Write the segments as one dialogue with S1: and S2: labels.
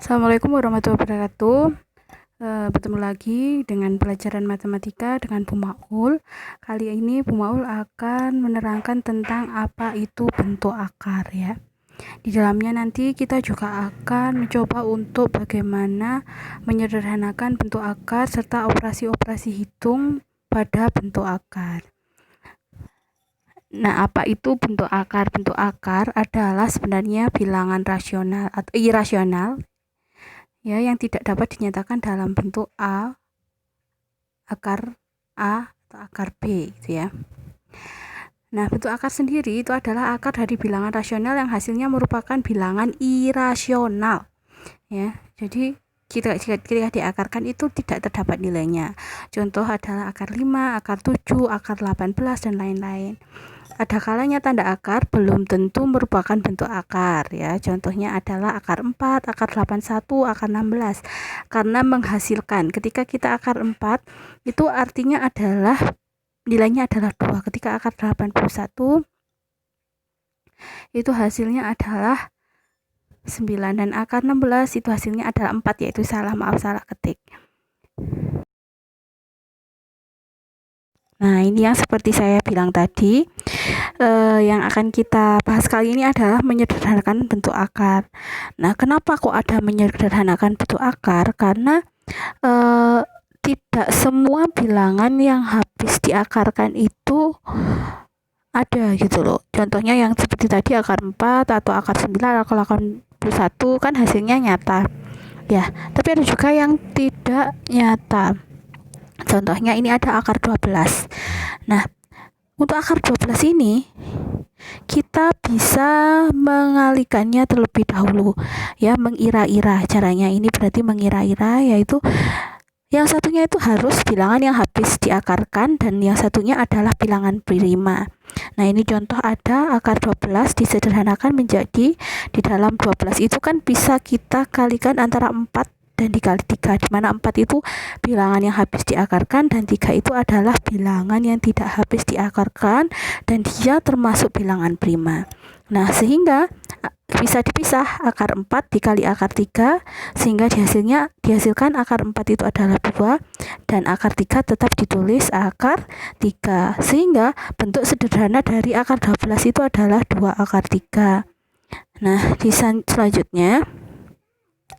S1: Assalamualaikum warahmatullahi wabarakatuh. Bertemu lagi dengan pelajaran matematika dengan Bu Maul. Kali ini Bu Maul akan menerangkan tentang apa itu bentuk akar ya. Di dalamnya nanti kita juga akan mencoba untuk bagaimana menyederhanakan bentuk akar serta operasi-operasi hitung pada bentuk akar. Nah, apa itu bentuk akar? Bentuk akar adalah sebenarnya bilangan rasional atau irasional ya yang tidak dapat dinyatakan dalam bentuk akar A atau akar B gitu ya. Nah, bentuk akar sendiri itu adalah akar dari bilangan rasional yang hasilnya merupakan bilangan irasional ya. Jadi ketika diakarkan itu tidak terdapat nilainya. Contoh adalah akar 5, akar 7, akar 18 dan lain-lain. Ada kalanya tanda akar belum tentu merupakan bentuk akar ya. Contohnya adalah akar 4, akar 81, akar 16. Karena menghasilkan ketika kita akar 4 itu artinya adalah nilainya adalah 2. Ketika akar 81 itu hasilnya adalah 9 dan akar 16 itu hasilnya adalah 4, yaitu salah ketik. Nah, ini yang seperti saya bilang tadi, yang akan kita bahas kali ini adalah menyederhanakan bentuk akar. Nah, kenapa kok ada menyederhanakan bentuk akar? Karena tidak semua bilangan yang habis diakarkan itu ada gitu loh. Contohnya yang seperti tadi akar 4 atau akar 9 atau akar 21 kan hasilnya nyata. Ya, tapi ada juga yang tidak nyata. Contohnya ini ada akar 12. Nah, untuk akar 12 ini kita bisa mengalihkannya terlebih dahulu ya, mengira-ira. Caranya ini berarti mengira-ira, yaitu yang satunya itu harus bilangan yang habis diakarkan dan yang satunya adalah bilangan prima. Nah, ini contoh ada akar 12 disederhanakan menjadi di dalam 12 itu kan bisa kita kalikan antara 4 dan dikali 3, di mana 4 itu bilangan yang habis diakarkan dan 3 itu adalah bilangan yang tidak habis diakarkan dan dia termasuk bilangan prima. Nah, sehingga bisa dipisah akar 4 dikali akar 3 sehingga dihasilkan akar 4 itu adalah 2 dan akar 3 tetap ditulis akar 3, sehingga bentuk sederhana dari akar 12 itu adalah 2 akar 3. Nah, selanjutnya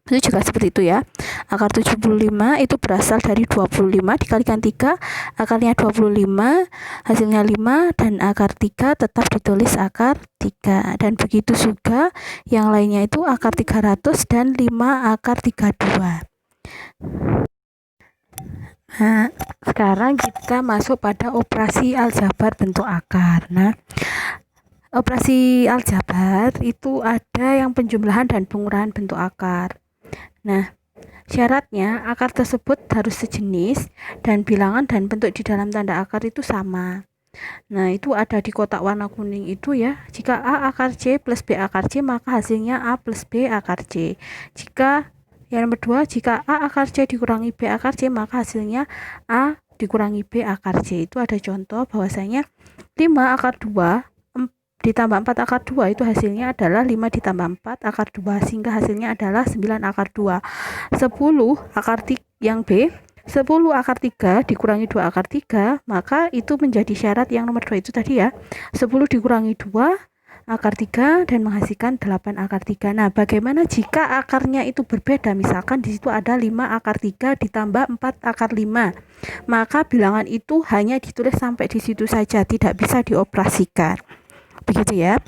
S1: itu juga seperti itu ya. Akar 75 itu berasal dari 25 dikalikan 3, akarnya 25, hasilnya 5 dan akar 3 tetap ditulis akar 3. Dan begitu juga yang lainnya itu akar 300 dan 5 akar 32. Nah, sekarang kita masuk pada operasi aljabar bentuk akar. Nah, operasi aljabar itu ada yang penjumlahan dan pengurahan bentuk akar. Nah, syaratnya akar tersebut harus sejenis dan bilangan dan bentuk di dalam tanda akar itu sama. Nah, itu ada di kotak warna kuning itu ya. Jika A akar C plus B akar C, maka hasilnya A plus B akar C. Jika yang nomor 2, jika A akar C dikurangi B akar C, maka hasilnya A dikurangi B akar C. Itu ada contoh bahwasanya 5 akar 2 ditambah 4 akar 2 itu hasilnya adalah 5 ditambah 4 akar 2, sehingga hasilnya adalah 9 akar 2. 10 akar 3 yang B, 10 akar 3 dikurangi 2 akar 3, maka itu menjadi syarat yang nomor 2 itu tadi ya. 10 dikurangi 2 akar 3 dan menghasilkan 8 akar 3. Nah, bagaimana jika akarnya itu berbeda? Misalkan di situ ada 5 akar 3 ditambah 4 akar 5. Maka bilangan itu hanya ditulis sampai di situ saja, tidak bisa dioperasikan. Begitu ya.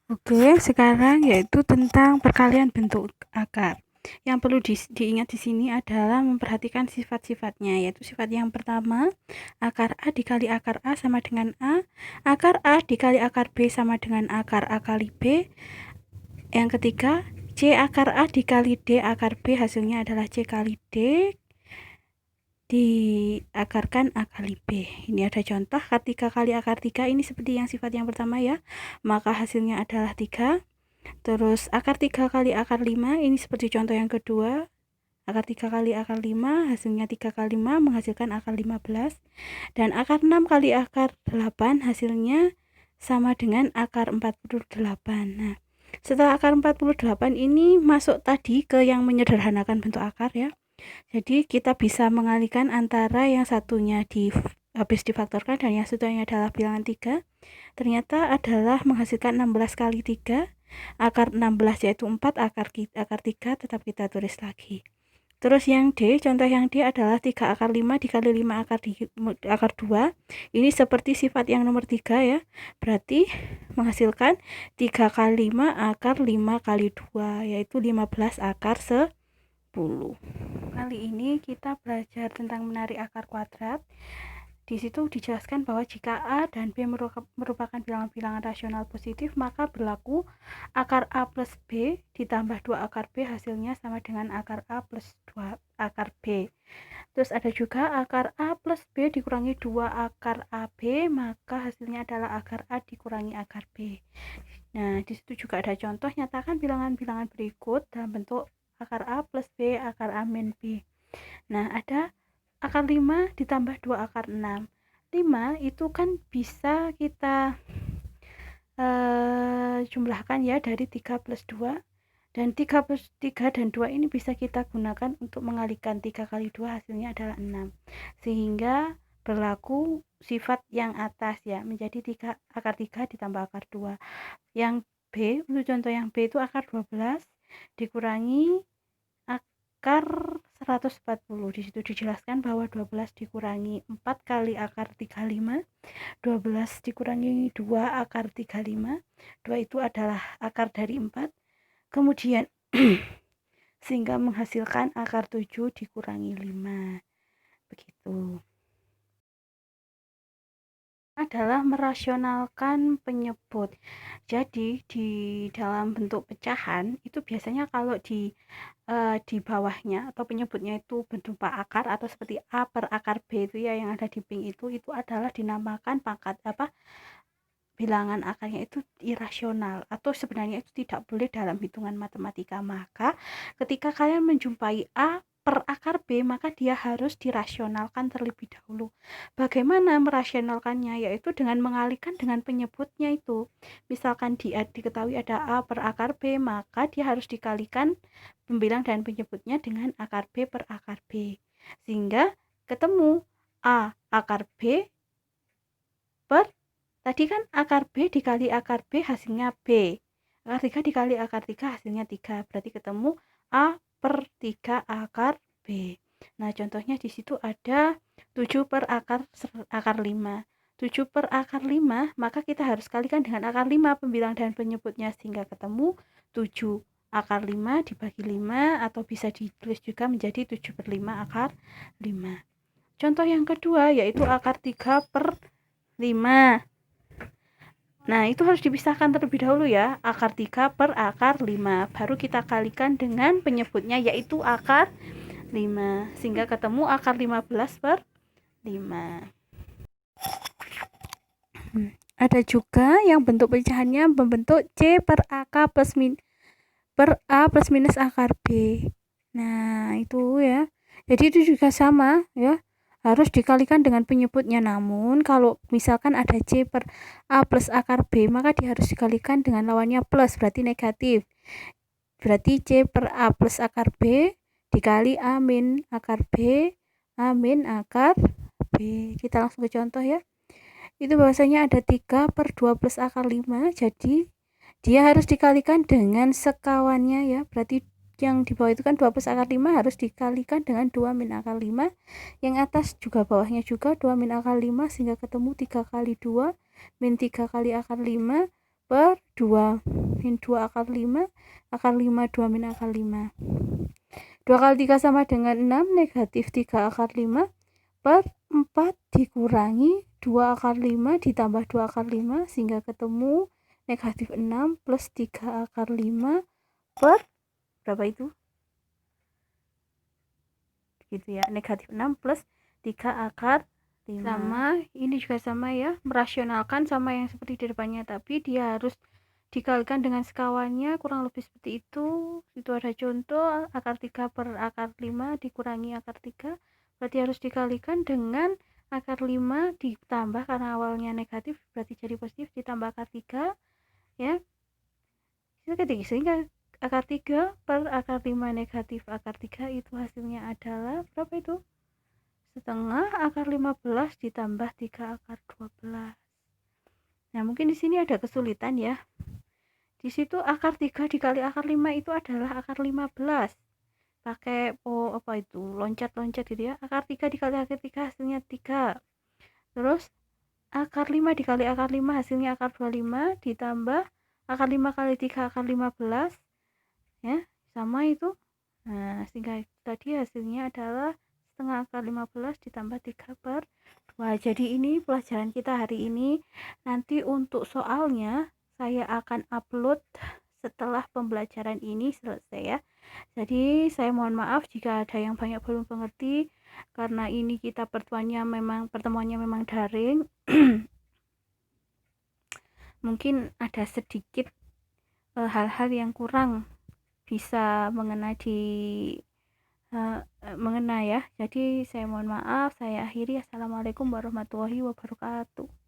S1: Oke, sekarang yaitu tentang perkalian bentuk akar. Yang perlu diingat di sini adalah memperhatikan sifat-sifatnya, yaitu sifat yang pertama, akar A dikali akar A sama dengan A, akar A dikali akar B sama dengan akar A kali B. Yang ketiga, C akar A dikali D akar B hasilnya adalah C kali D diakarkan A kali B. Ini ada contoh akar 3 kali akar 3, ini seperti yang sifat yang pertama ya, maka hasilnya adalah 3. Terus akar 3 kali akar 5, ini seperti contoh yang kedua, akar 3 kali akar 5 hasilnya 3 kali 5 menghasilkan akar 15. Dan akar 6 kali akar 8 hasilnya sama dengan akar 48. Nah, Setelah akar 48 ini masuk tadi ke yang menyederhanakan bentuk akar ya. Jadi kita bisa mengalihkan antara yang satunya habis difaktorkan dan yang satunya adalah bilangan 3. Ternyata adalah menghasilkan 16 kali 3. Akar 16 yaitu 4, akar 3 tetap kita tulis lagi. Terus yang D, contoh yang D adalah 3 akar 5 dikali 5 akar 2. Ini seperti sifat yang nomor 3 ya. Berarti menghasilkan 3 kali 5 akar 5 kali 2, yaitu 15 akar 10. Kali ini kita belajar tentang menarik akar kuadrat. Di situ dijelaskan bahwa jika A dan B merupakan bilangan-bilangan rasional positif, maka berlaku akar A plus B ditambah 2 akar B hasilnya sama dengan akar A plus 2 akar B. Terus ada juga akar A plus B dikurangi 2 akar AB, maka hasilnya adalah akar A dikurangi akar B. Nah, di situ juga ada contoh, nyatakan bilangan-bilangan berikut dalam bentuk akar A plus B, akar A min B. Nah, ada akar 5 ditambah 2 akar 6. 5 itu kan bisa kita jumlahkan ya dari 3 plus 2. Dan 3 plus 3 dan 2 ini bisa kita gunakan untuk mengalihkan 3 kali 2 hasilnya adalah 6. Sehingga berlaku sifat yang atas ya, menjadi akar 3 ditambah akar 2. Yang B, untuk contoh yang B itu akar 12 dikurangi akar 140. Di situ dijelaskan bahwa 12 dikurangi 4 kali akar 35, 12 dikurangi 2 akar 35, 2 itu adalah akar dari 4. Kemudian sehingga menghasilkan akar 7 dikurangi 5. Begitu. Adalah merasionalkan penyebut. Jadi di dalam bentuk pecahan itu biasanya kalau di bawahnya atau penyebutnya itu berupa akar atau seperti A per akar B itu ya yang ada di ping itu adalah dinamakan pangkat bilangan akarnya itu irasional atau sebenarnya itu tidak boleh dalam hitungan matematika. Maka ketika kalian menjumpai A per akar B, maka dia harus dirasionalkan terlebih dahulu. Bagaimana merasionalkannya? Yaitu dengan mengalihkan dengan penyebutnya itu. Misalkan diketahui ada A per akar B, maka dia harus dikalikan pembilang dan penyebutnya dengan akar B per akar B. Sehingga ketemu A akar B per, tadi kan akar B dikali akar B hasilnya B. Akar 3 dikali akar 3 hasilnya 3. Berarti ketemu A per 3 akar B. Nah, contohnya di situ ada 7 per akar 5. 7 per akar 5, maka kita harus kalikan dengan akar 5 pembilang dan penyebutnya sehingga ketemu 7 akar 5 dibagi 5 atau bisa ditulis juga menjadi 7 per 5 akar 5. Contoh yang kedua yaitu akar 3 per 5. Nah, itu harus dipisahkan terlebih dahulu ya, akar 3 per akar 5. Baru kita kalikan dengan penyebutnya yaitu akar 5. Sehingga ketemu akar 15 per 5. Ada juga yang bentuk pecahannya membentuk C per AK per A plus minus akar B. Nah, itu ya. Jadi itu juga sama ya. Harus dikalikan dengan penyebutnya. Namun kalau misalkan ada C per A plus akar B, maka dia harus dikalikan dengan lawannya plus, berarti negatif. Berarti C per A plus akar B dikali A min akar B, A min akar B. Kita langsung ke contoh ya. Itu bahwasanya ada 3 per 2 plus akar 5, jadi dia harus dikalikan dengan sekawannya ya. Berarti yang di bawah itu kan 2 plus akar 5 harus dikalikan dengan 2 min akar 5. Yang atas juga bawahnya juga 2 min akar 5 sehingga ketemu 3 kali 2 min 3 kali akar 5 per 2 min 2 akar 5 akar 5 2 min akar 5. 2 kali 3 sama dengan 6, negatif 3 akar 5 per 4 dikurangi 2 akar 5 ditambah 2 akar 5 sehingga ketemu negatif 6 plus 3 akar 5 per berapa itu? Gitu ya, negatif 6 plus 3 akar 5. Sama, ini juga sama ya, merasionalkan sama yang seperti di depannya, tapi dia harus dikalikan dengan sekawannya, kurang lebih seperti itu. Itu ada contoh, akar 3 per akar 5 dikurangi akar 3, berarti harus dikalikan dengan akar 5 ditambah, karena awalnya negatif berarti jadi positif, ditambah akar 3 ya. ketik, sehingga akar 3 per akar 5 negatif akar 3 itu hasilnya adalah berapa itu? Setengah akar 15 ditambah 3 akar 12. Nah, mungkin di sini ada kesulitan ya. Di situ akar 3 dikali akar 5 itu adalah akar 15. Pakai apa itu? Loncat-loncat gitu ya. Akar 3 dikali akar 3 hasilnya 3. Terus akar 5 dikali akar 5 hasilnya akar 25 ditambah akar 5 kali 3 akar 15 ya, sama itu. Nah, sehingga tadi hasilnya adalah setengah akar 15 ditambah 3 per 2. Jadi ini pelajaran kita hari ini. Nanti untuk soalnya saya akan upload setelah pembelajaran ini selesai ya. Jadi saya mohon maaf jika ada yang banyak belum mengerti, karena ini kita pertemuannya memang daring. Mungkin ada sedikit hal-hal yang kurang bisa mengena ya. Jadi saya mohon maaf, saya akhiri. Assalamualaikum warahmatullahi wabarakatuh.